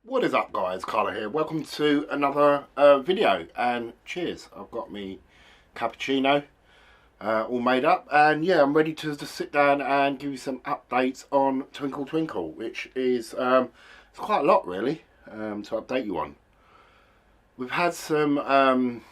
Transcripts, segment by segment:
What is up, guys? Carla here. Welcome to another video, and cheers. I've got me cappuccino all made up, and yeah, I'm ready to just sit down and give you some updates on Twinkle Twinkle, which is it's quite a lot really to update you on. We've had some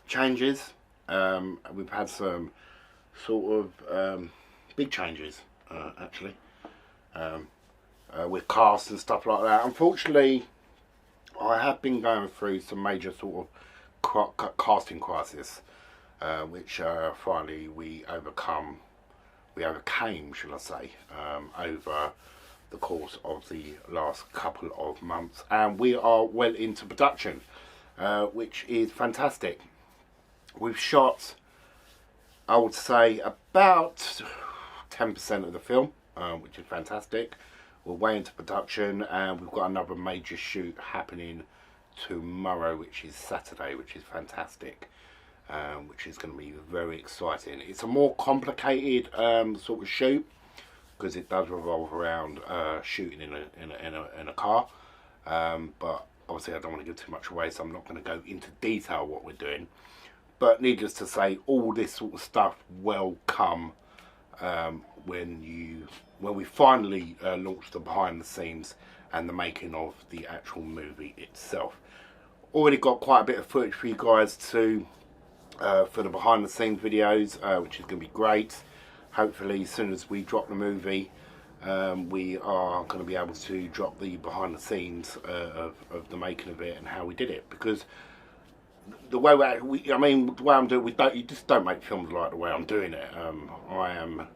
changes. We've had some sort of big changes actually. With cast and stuff like that. Unfortunately, I have been going through some major sort of casting crisis, which finally we overcame, shall I say, over the course of the last couple of months, and we are well into production, which is fantastic. We've shot, I would say, about 10% of the film, which is fantastic. We're way into production, and we've got another major shoot happening tomorrow, which is Saturday, which is fantastic, which is going to be very exciting. It's a more complicated sort of shoot because it does revolve around shooting in a car, but obviously I don't want to give too much away, so I'm not going to go into detail what we're doing. But needless to say, all this sort of stuff will come when we finally launch the behind the scenes and the making of the actual movie itself. Already got quite a bit of footage for you guys to for the behind the scenes videos, which is going to be great. Hopefully as soon as we drop the movie, we are going to be able to drop the behind the scenes of the making of it and how we did it, because the way the way I'm doing, you just don't make films like the way I'm doing it. I am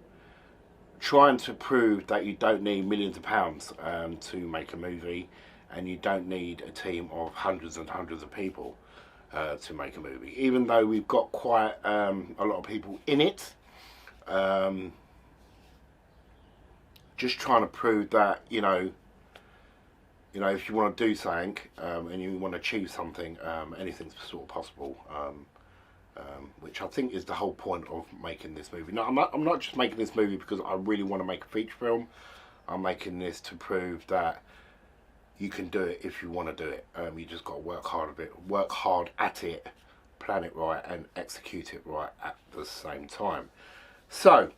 trying to prove that you don't need millions of pounds to make a movie, and you don't need a team of hundreds and hundreds of people to make a movie. Even though we've got quite a lot of people in it, just trying to prove that if you want to do something and you want to achieve something, anything's sort of possible. Which I think is the whole point of making this movie. No, I'm not just making this movie because I really want to make a feature film. I'm making this to prove that you can do it if you want to do it. You just got to work hard at it, plan it right, and execute it right at the same time. So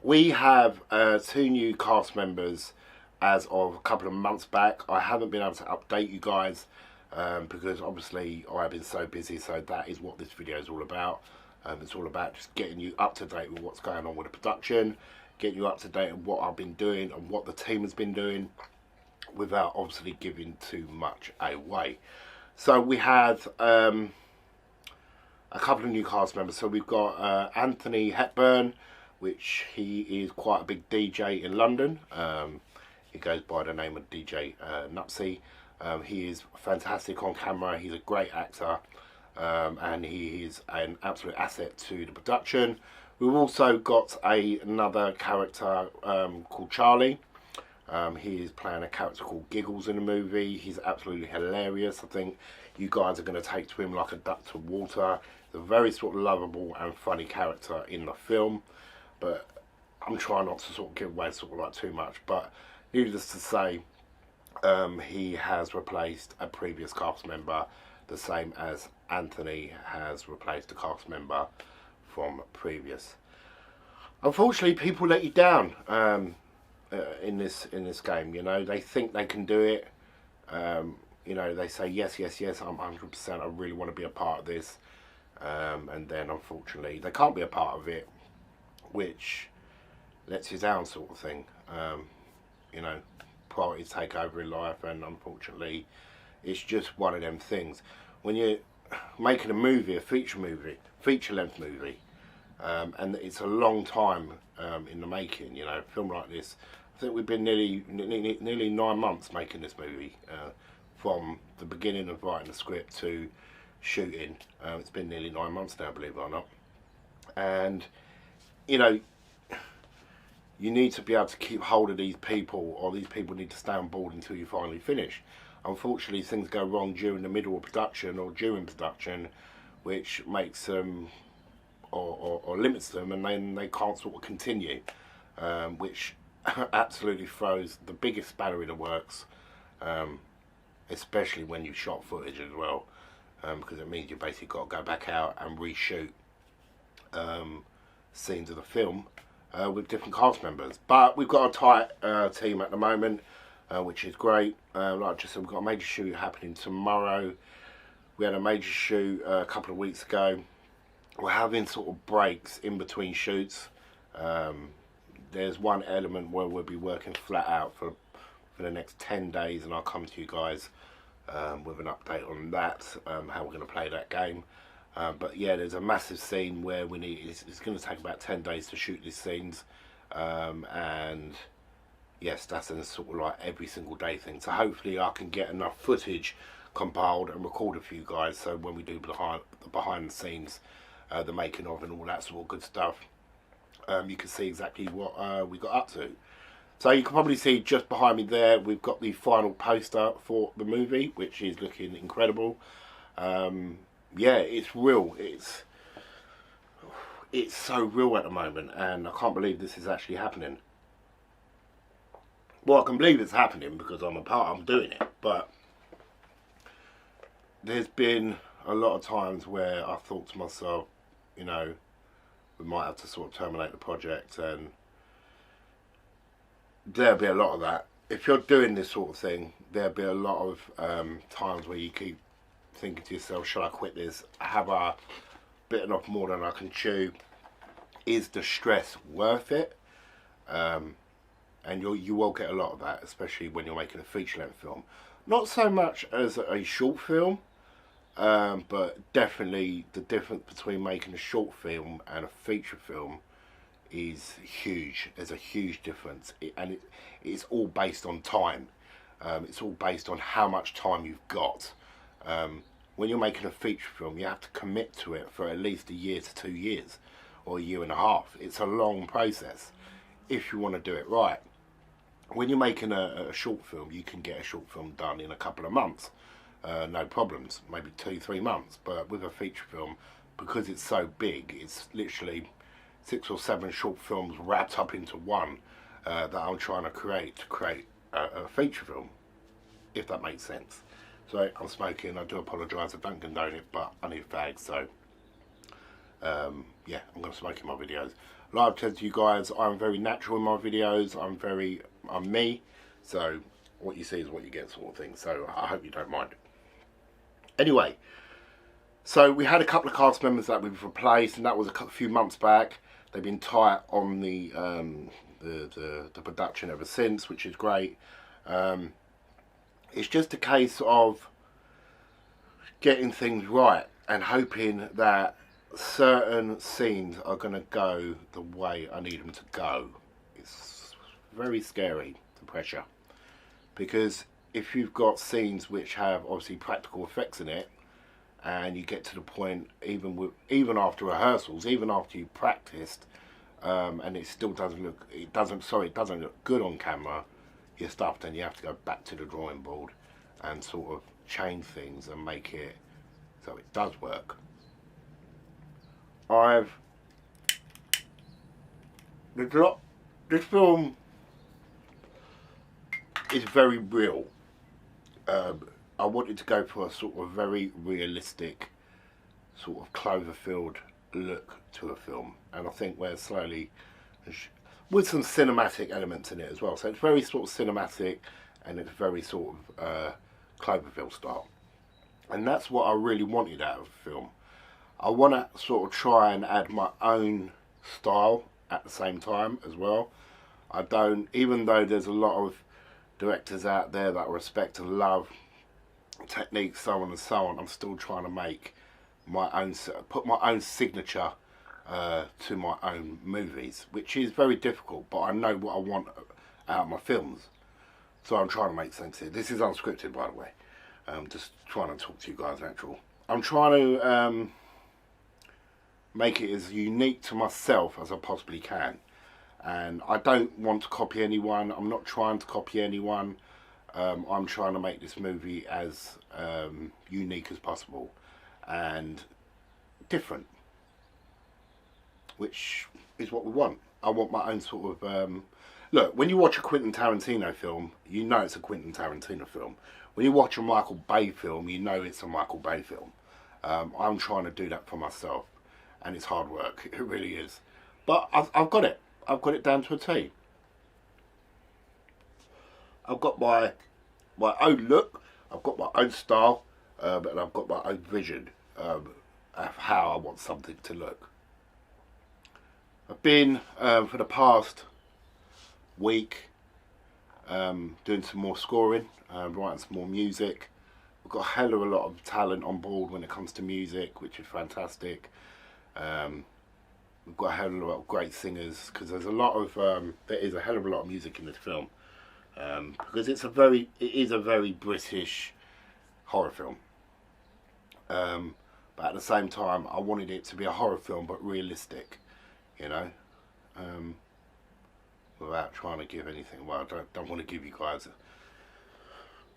we have 2 new cast members as of a couple of months back. I haven't been able to update you guys because obviously I've been so busy, so that is what this video is all about. It's all about just getting you up to date with what's going on with the production, getting you up to date on what I've been doing and what the team has been doing, without obviously giving too much away. So we have a couple of new cast members. So we've got Anthony Hepburn, which he is quite a big DJ in London. He goes by the name of DJ Nupsy. He is fantastic on camera. He's a great actor, and he is an absolute asset to the production. We've also got another character called Charlie. He is playing a character called Giggles in the movie. He's absolutely hilarious. I think you guys are going to take to him like a duck to water. He's a very sort of lovable and funny character in the film, but I'm trying not to sort of give away sort of like too much. But needless to say, he has replaced a previous cast member, the same as Anthony has replaced a cast member from previous. Unfortunately, people let you down in this game. They think they can do it. They say yes, I'm 100%. I really want to be a part of this, and then unfortunately they can't be a part of it, which lets you down, sort of thing. Priorities take over in life, and unfortunately it's just one of them things. When you're making a movie, a feature length movie, and it's a long time in the making, a film like this, I think we've been nearly 9 months making this movie, from the beginning of writing the script to shooting. It's been nearly 9 months now, believe it or not. And you need to be able to keep hold of these people, or these people need to stay on board until you finally finish. Unfortunately, things go wrong during the middle of production or during production, which makes them or limits them, and then they can't sort of continue, which absolutely throws the biggest spanner in the works especially when you've shot footage as well, because it means you basically got to go back out and reshoot scenes of the film with different cast members. But we've got a tight team at the moment, which is great. Like I just said, we've got a major shoot happening tomorrow. We had a major shoot a couple of weeks ago. We're having sort of breaks in between shoots. There's one element where we'll be working flat out for the next 10 days, and I'll come to you guys with an update on that, how we're going to play that game. But yeah, there's a massive scene where we need, it's going to take about 10 days to shoot these scenes, and yes, that's a sort of like every single day thing. So hopefully I can get enough footage compiled and recorded for you guys, so when we do behind the scenes, the making of and all that sort of good stuff, you can see exactly what we got up to. So you can probably see just behind me there, we've got the final poster for the movie, which is looking incredible. Yeah, it's real. It's so real at the moment, and I can't believe this is actually happening. Well, I can believe it's happening because I'm doing it, but there's been a lot of times where I thought to myself, you know, we might have to sort of terminate the project, and there'll be a lot of that. If you're doing this sort of thing, there'll be a lot of times where you keep thinking to yourself, shall I quit this? Have I bitten off more than I can chew? Is the stress worth it? And you will get a lot of that, especially when you're making a feature-length film. Not so much as a short film, but definitely the difference between making a short film and a feature film is huge. There's a huge difference, it's all based on time. It's all based on how much time you've got. When you're making a feature film, you have to commit to it for at least a year to 2 years, or a year and a half. It's a long process if you want to do it right. When you're making a short film, you can get a short film done in a couple of months, no problems, maybe 2-3 months. But with a feature film, because it's so big, it's literally 6 or 7 short films wrapped up into one that I'm trying to create a feature film, if that makes sense. So I'm smoking. I do apologise. I don't condone it, but I need a fag. So yeah, I'm going to smoke in my videos. Like I've said to you guys, I'm very natural in my videos. I'm me. So what you see is what you get, sort of thing. So I hope you don't mind. Anyway, so we had a couple of cast members that we've replaced, and that was a few months back. They've been tight on the production ever since, which is great. It's just a case of getting things right and hoping that certain scenes are going to go the way I need them to go. It's very scary, the pressure, because if you've got scenes which have obviously practical effects in it, and you get to the point, even after rehearsals, even after you practiced, and it still doesn't look, it doesn't look good on camera, you're stuffed, and you have to go back to the drawing board and sort of change things and make it so it does work. This film is very real. I wanted to go for a sort of very realistic, sort of Cloverfield look to a film, and I think we're slowly, with some cinematic elements in it as well. So it's very sort of cinematic, and it's very sort of Cloverfield style, and that's what I really wanted out of the film. I want to sort of try and add my own style at the same time as well. I don't, even though there's a lot of directors out there that I respect and love, techniques, so on and so on, I'm still trying to make my own, put my own signature to my own movies, which is very difficult, but I know what I want out of my films, so I'm trying to make sense here. This is unscripted, by the way. Just trying to talk to you guys natural. I'm trying to make it as unique to myself as I possibly can, and I don't want to copy anyone. I'm not trying to copy anyone. I'm trying to make this movie as unique as possible and different, which is what we want. I want my own sort of look. When you watch a Quentin Tarantino film, you know it's a Quentin Tarantino film. When you watch a Michael Bay film, you know it's a Michael Bay film. I'm trying to do that for myself, and it's hard work. It really is, but I've got it. I've got it down to a T. I've got my own look. I've got my own style, and I've got my own vision of how I want something to look. I've been for the past week doing some more scoring, writing some more music. We've got a hell of a lot of talent on board when it comes to music, which is fantastic. We've got a hell of a lot of great singers, because there's a lot of there is a hell of a lot of music in this film, because it is a very British horror film. But at the same time, I wanted it to be a horror film, but realistic, you know, without trying to give anything. Well, I don't want to give you guys,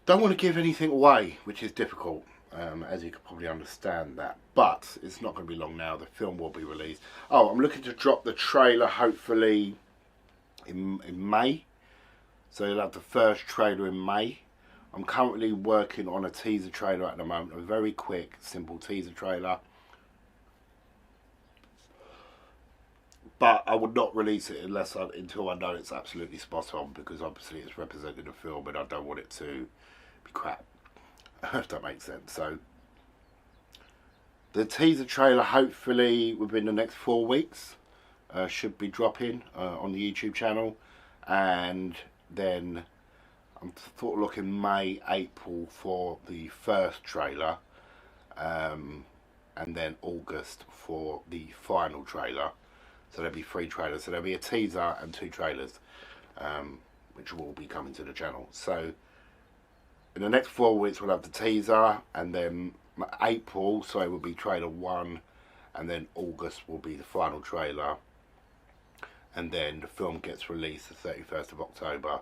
don't want to give anything away, which is difficult, as you can probably understand that. But it's not going to be long now. The film will be released. Oh, I'm looking to drop the trailer hopefully in May. So you'll have the first trailer in May. I'm currently working on a teaser trailer at the moment, a very quick, simple teaser trailer. But I would not release it until I know it's absolutely spot on, because obviously it's representing the film and I don't want it to be crap, if that makes sense. So the teaser trailer, hopefully within the next 4 weeks, should be dropping on the YouTube channel, and then I'm sort of looking May, April for the first trailer, and then August for the final trailer. So there'll be 3 trailers. So there'll be a teaser and 2 trailers, which will be coming to the channel. So in the next 4 weeks we'll have the teaser, and then April, so it will be trailer 1, and then August will be the final trailer, and then the film gets released the 31st of October,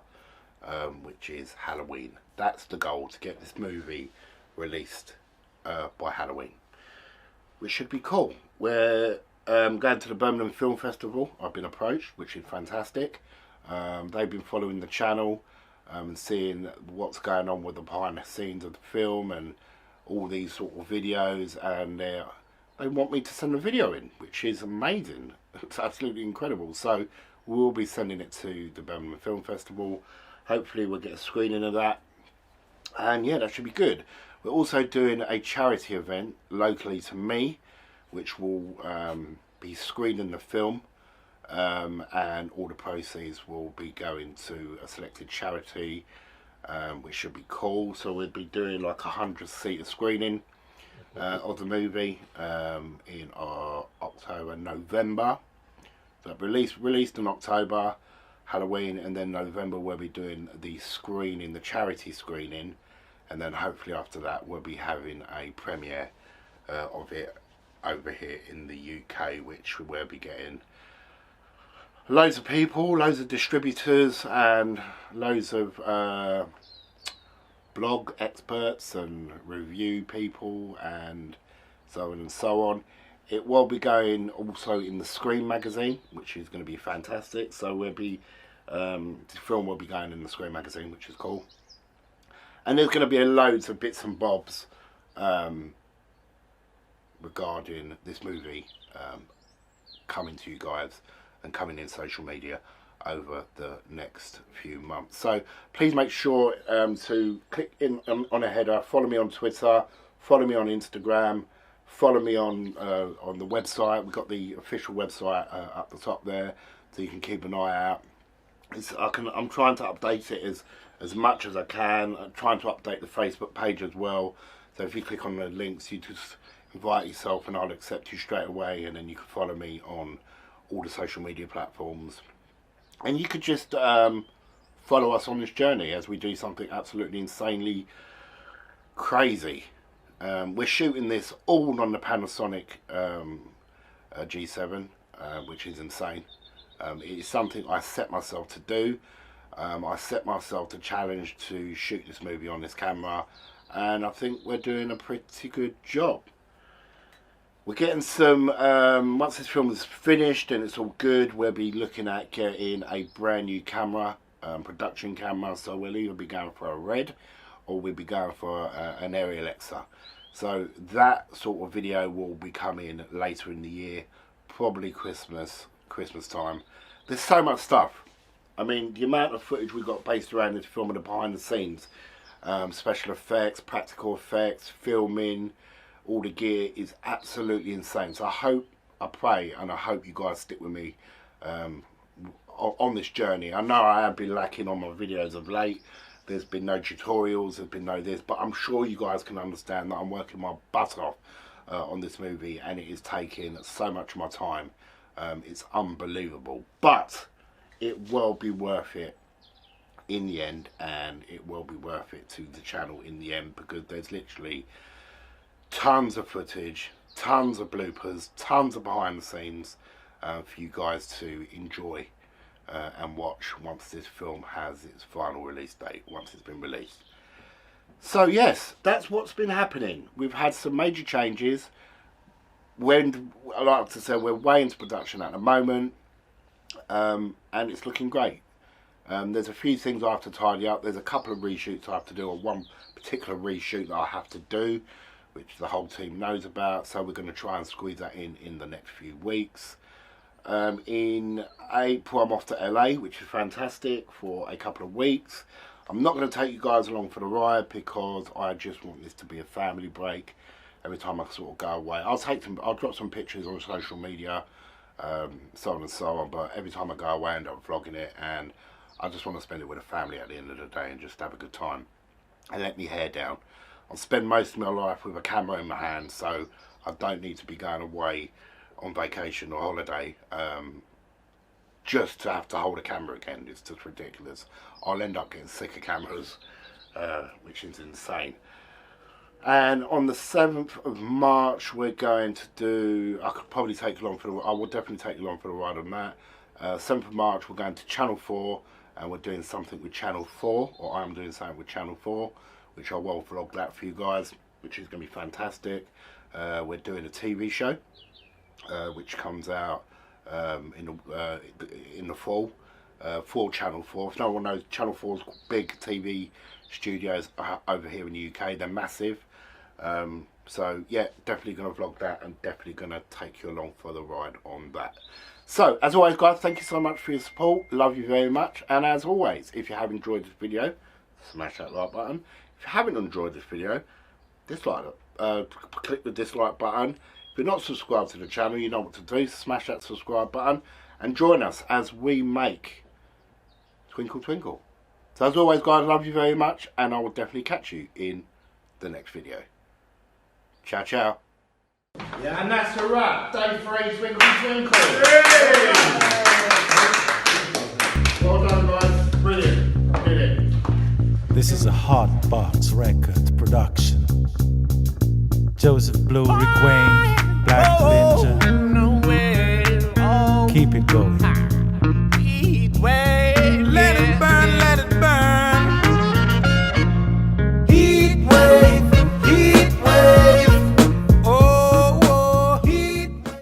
which is Halloween. That's the goal, to get this movie released by Halloween, which should be cool. We're going to the Birmingham Film Festival. I've been approached, which is fantastic. They've been following the channel and seeing what's going on with the behind the scenes of the film and all these sort of videos, and they want me to send a video in, which is amazing. It's absolutely incredible. So we'll be sending it to the Birmingham Film Festival. Hopefully we'll get a screening of that, and yeah, that should be good. We're also doing a charity event locally to me, which will be screening the film, and all the proceeds will be going to a selected charity, which should be cool. So we'll be doing like 100-seater screening of the movie in October, November. So released in October, Halloween, and then November we'll be doing the screening, the charity screening, and then hopefully after that we'll be having a premiere of it over here in the UK, which we'll be getting loads of people, loads of distributors, and loads of blog experts and review people, and so on and so on. It will be going also in the Scream magazine, which is going to be fantastic. So we'll be the film will be going in the Scream magazine, which is cool. And there's going to be loads of bits and bobs regarding this movie coming to you guys and coming in social media over the next few months. So please make sure to click in on a header, follow me on Twitter, follow me on Instagram, follow me on the website. We've got the official website up the top there, so you can keep an eye out. I'm trying to update it as much as I can. I'm trying to update the Facebook page as well. So if you click on the links, you just invite yourself and I'll accept you straight away, and then you can follow me on all the social media platforms. And you could just follow us on this journey as we do something absolutely insanely crazy. We're shooting this all on the Panasonic G7, which is insane. It is something I set myself to do. I set myself to challenge to shoot this movie on this camera, and I think we're doing a pretty good job. We're getting some, once this film is finished and it's all good, we'll be looking at getting a brand new camera, production camera. So we'll either be going for a Red or we'll be going for an Arri Alexa. So that sort of video will be coming later in the year, probably Christmas time. There's so much stuff. I mean, the amount of footage we got based around this film and the behind the scenes, special effects, practical effects, filming, all the gear is absolutely insane. So I pray and I hope you guys stick with me on this journey. I know I have been lacking on my videos of late. There's been no tutorials, there's been no this, but I'm sure you guys can understand that I'm working my butt off on this movie, and it is taking so much of my time. It's unbelievable, but it will be worth it in the end, and it will be worth it to the channel in the end, because there's literally tons of footage, tons of bloopers, tons of behind the scenes for you guys to enjoy and watch once this film has its final release date, once it's been released. So yes, that's what's been happening. We've had some major changes. When I like to say, we're way into production at the moment, and it's looking great. There's a few things I have to tidy up. There's a couple of reshoots I have to do, or one particular reshoot that I have to do, which the whole team knows about. So we're going to try and squeeze that in the next few weeks. In April I'm off to LA, which is fantastic, for a couple of weeks. I'm not going to take you guys along for the ride because I just want this to be a family break. Every time I sort of go away, I'll drop some pictures on social media, so on and so on, but every time I go away I end up vlogging it, and I just want to spend it with a family at the end of the day and just have a good time and let me hair down. I'll spend most of my life with a camera in my hand, so I don't need to be going away on vacation or holiday just to have to hold a camera again. It's just ridiculous. I'll end up getting sick of cameras, which is insane. And on the 7th of March we're going to do, I could probably take you along for the, I will definitely take you along for the ride on that. 7th of March we're going to Channel 4, and we're doing something with Channel 4, or I'm doing something with Channel 4, which I will vlog that for you guys, which is going to be fantastic. We're doing a TV show, which comes out in the fall, for Channel 4. If no one knows, Channel 4's big TV studios over here in the UK. They're massive. So yeah, definitely going to vlog that, and definitely going to take you along for the ride on that. So as always guys, thank you so much for your support. Love you very much. And as always, if you have enjoyed this video, smash that like button. If you haven't enjoyed this video, dislike it. Click the dislike button. If you're not subscribed to the channel, you know what to do. Smash that subscribe button and join us as we make Twinkle Twinkle. So as always guys, love you very much, and I will definitely catch you in the next video. Ciao ciao. Yeah, and that's a wrap. Day 3, Twinkle Twinkle. Hey! Well done guys, brilliant, brilliant. This is a Hot Box Record production. Joseph Blue, Rick Wayne, Black Ninja. Keep it going.